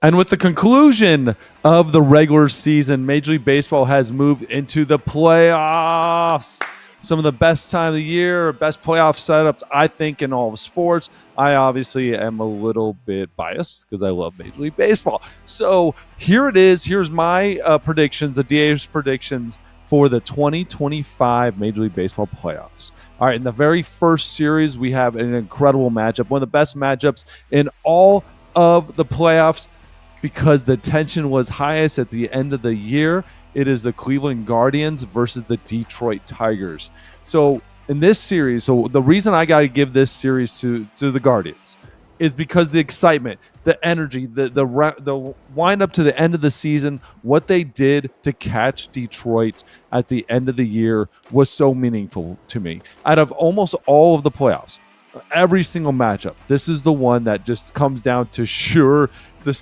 And with the conclusion of the regular season, Major League Baseball has moved into the playoffs. Some of the best time of the year, best playoff setups, I think, in all of sports. I obviously am a little bit biased because I love Major League Baseball. So here it is. Here's my predictions, the DA's predictions for the 2025 Major League Baseball playoffs. All right, in the very first series, we have an incredible matchup, one of the best matchups in all of the playoffs, because the tension was highest at the end of the year. It is the Cleveland Guardians versus the Detroit Tigers. So in this series, so the reason I got to give this series to the Guardians is because the excitement, the energy, the wind up to the end of the season, what they did to catch Detroit at the end of the year was so meaningful to me. Out of almost all of the playoffs, every single matchup, this is the one that just comes down to sure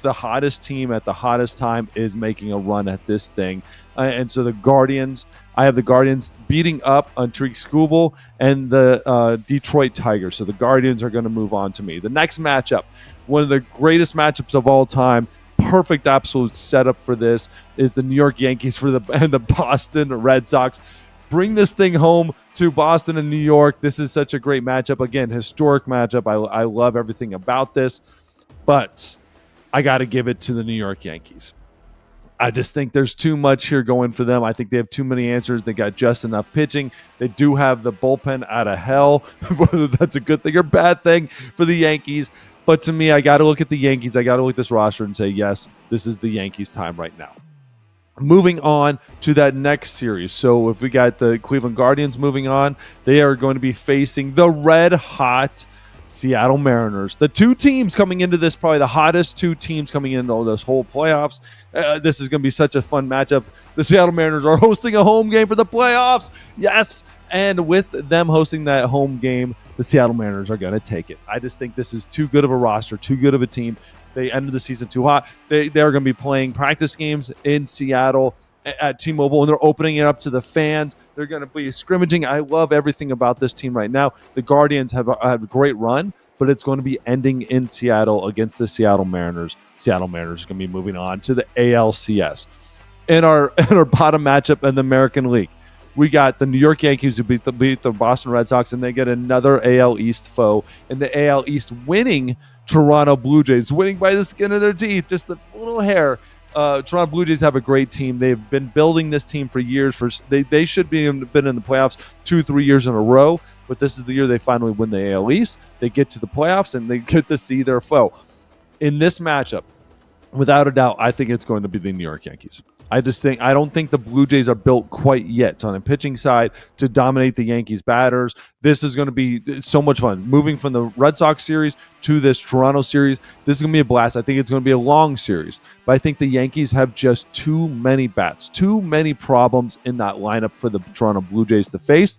the hottest team at the hottest time is making a run at this thing. And so the Guardians, I have the Guardians beating up on Tariq Skubal and the Detroit Tigers. So the Guardians are going to move on to me. The next matchup, one of the greatest matchups of all time, perfect absolute setup for this, is the New York Yankees and the Boston Red Sox. Bring this thing home to Boston and New York. This is such a great matchup. Again, historic matchup. I love everything about this. But I got to give it to the New York Yankees. I just think there's too much here going for them. I think they have too many answers. They got just enough pitching. They do have the bullpen out of hell, whether that's a good thing or bad thing for the Yankees. But to me, I got to look at the Yankees. I got to look at this roster and say, yes, this is the Yankees' time right now. Moving on to that next series. So if we got the Cleveland Guardians moving on, they are going to be facing the red-hot Seattle Mariners. The two teams coming into this, probably the hottest two teams coming into this whole playoffs. This is going to be such a fun matchup. The Seattle Mariners are hosting a home game for the playoffs. Yes. And with them hosting that home game, the Seattle Mariners are going to take it. I just think this is too good of a roster, too good of a team. They ended the season too hot. They're going to be playing practice games in Seattle at T-Mobile, and they're opening it up to the fans. They're going to be scrimmaging. I love everything about this team right now. The Guardians have a great run, but it's going to be ending in Seattle against the Seattle Mariners. Seattle Mariners are going to be moving on to the ALCS. In our bottom matchup in the American League, we got the New York Yankees who beat the Boston Red Sox, and they get another AL East foe in the AL East, winning Toronto Blue Jays, winning by the skin of their teeth, just a little hair. Toronto Blue Jays have a great team. They've been building this team for years. They should been in the playoffs 2-3 years in a row, but this is the year they finally win the AL East. They get to the playoffs, and they get to see their foe. In this matchup, without a doubt, I think it's going to be the New York Yankees. I don't think the Blue Jays are built quite yet on the pitching side to dominate the Yankees batters. This is going to be so much fun. Moving from the Red Sox series to this Toronto series, this is going to be a blast. I think it's going to be a long series, but I think the Yankees have just too many bats, too many problems in that lineup for the Toronto Blue Jays to face.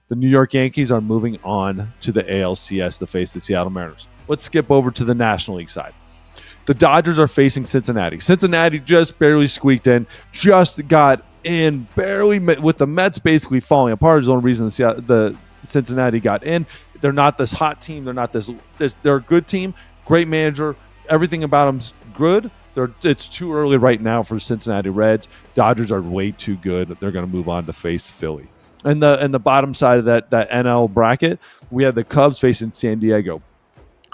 The New York Yankees are moving on to the ALCS to face the Seattle Mariners. Let's skip over to the National League side. The Dodgers are facing Cincinnati. Cincinnati just barely squeaked in, just got in barely with the Mets basically falling apart. Is the only reason the Cincinnati got in. They're not this hot team. They're not this. They're a good team, great manager. Everything about them's good. It's too early right now for the Cincinnati Reds. Dodgers are way too good. They're going to move on to face Philly. And the bottom side of that NL bracket, we have the Cubs facing San Diego.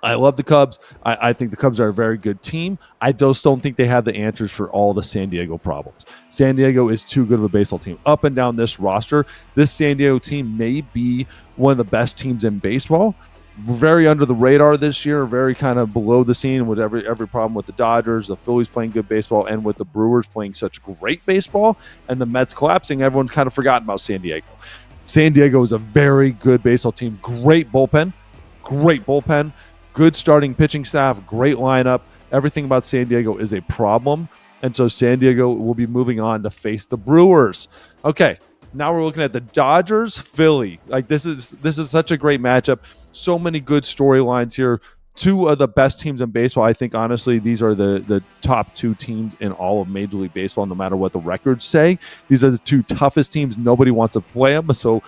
I love the Cubs. I think the Cubs are a very good team. I just don't think they have the answers for all the San Diego problems. San Diego is too good of a baseball team. Up and down this roster, this San Diego team may be one of the best teams in baseball. Very under the radar this year, very kind of below the scene with every problem with the Dodgers, the Phillies playing good baseball, and with the Brewers playing such great baseball, and the Mets collapsing. Everyone's kind of forgotten about San Diego. San Diego is a very good baseball team. Great bullpen. Good starting pitching staff, great lineup. Everything about San Diego is a problem. And so San Diego will be moving on to face the Brewers. Okay, now we're looking at the Dodgers, Philly. Like this is such a great matchup. So many good storylines here. Two of the best teams in baseball. I think, honestly, these are the top two teams in all of Major League Baseball, no matter what the records say. These are the two toughest teams. Nobody wants to play them. So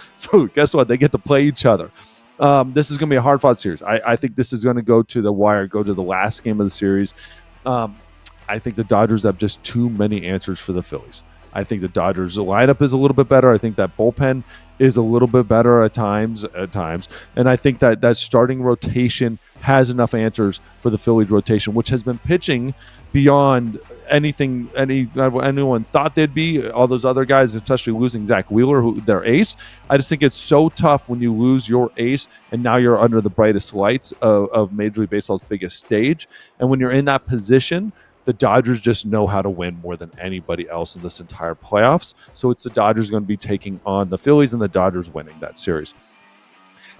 guess what? They get to play each other. This is going to be a hard-fought series. I think this is going to go to the wire, go to the last game of the series. I think the Dodgers have just too many answers for the Phillies. I think the Dodgers' lineup is a little bit better. I think that bullpen is a little bit better at times, and I think that starting rotation has enough answers for the Phillies rotation, which has been pitching beyond anything anyone thought they'd be. All those other guys, especially losing Zach Wheeler, their ace. I just think it's so tough when you lose your ace and now you're under the brightest lights of Major League Baseball's biggest stage. And when you're in that position, the Dodgers just know how to win more than anybody else in this entire playoffs. So it's the Dodgers going to be taking on the Phillies, and the Dodgers winning that series.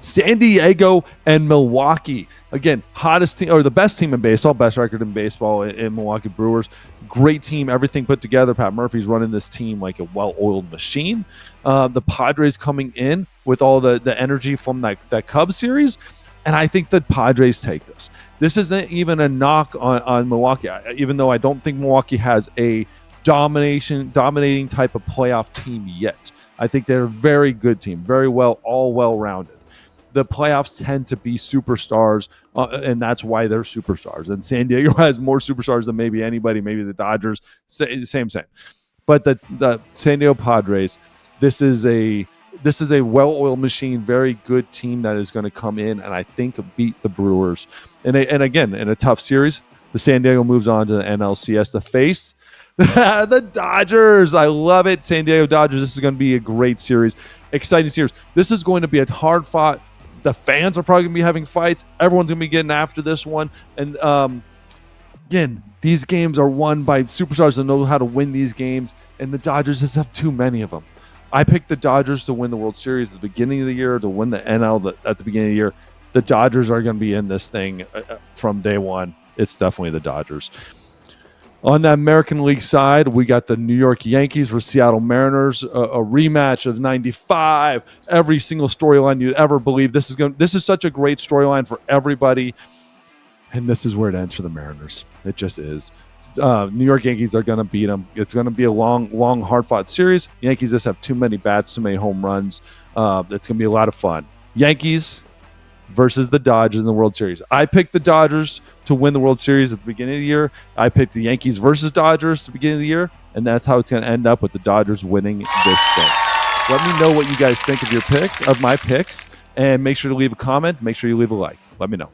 San Diego and Milwaukee. Again, hottest team, or the best team in baseball, best record in baseball in Milwaukee Brewers. Great team, everything put together. Pat Murphy's running this team like a well-oiled machine. The Padres coming in with all the energy from that Cubs series, and I think the Padres take this. This isn't even a knock on Milwaukee, even though I don't think Milwaukee has a dominating type of playoff team yet. I think they're a very good team, very well-rounded. The playoffs tend to be superstars, and that's why they're superstars. And San Diego has more superstars than maybe anybody, maybe the Dodgers, same. But the San Diego Padres, this is a well-oiled machine, very good team that is going to come in and I think beat the Brewers. And again, in a tough series, the San Diego moves on to the NLCS to face the Dodgers. I love it. San Diego Dodgers. This is going to be a great series, exciting series. This is going to be a hard-fought. The fans are probably going to be having fights. Everyone's going to be getting after this one. And again, these games are won by superstars that know how to win these games, and the Dodgers just have too many of them. I picked the Dodgers to win the World Series at the beginning of the year, to win the NL at the beginning of the year. The Dodgers are going to be in this thing from day one. It's definitely the Dodgers. On the American League side, we got the New York Yankees versus Seattle Mariners, a rematch of '95. Every single storyline you'd ever believe. This is such a great storyline for everybody, and this is where it ends for the Mariners. It just is. New York Yankees are going to beat them. It's going to be a long, hard-fought series. Yankees just have too many bats, too many home runs. It's going to be a lot of fun. Yankees versus the Dodgers in the World Series. I picked the Dodgers to win the World Series at the beginning of the year. I picked the Yankees versus Dodgers at the beginning of the year, and that's how it's going to end up with the Dodgers winning this thing. Let me know what you guys think of my picks, and make sure to leave a comment. Make sure you leave a like. Let me know.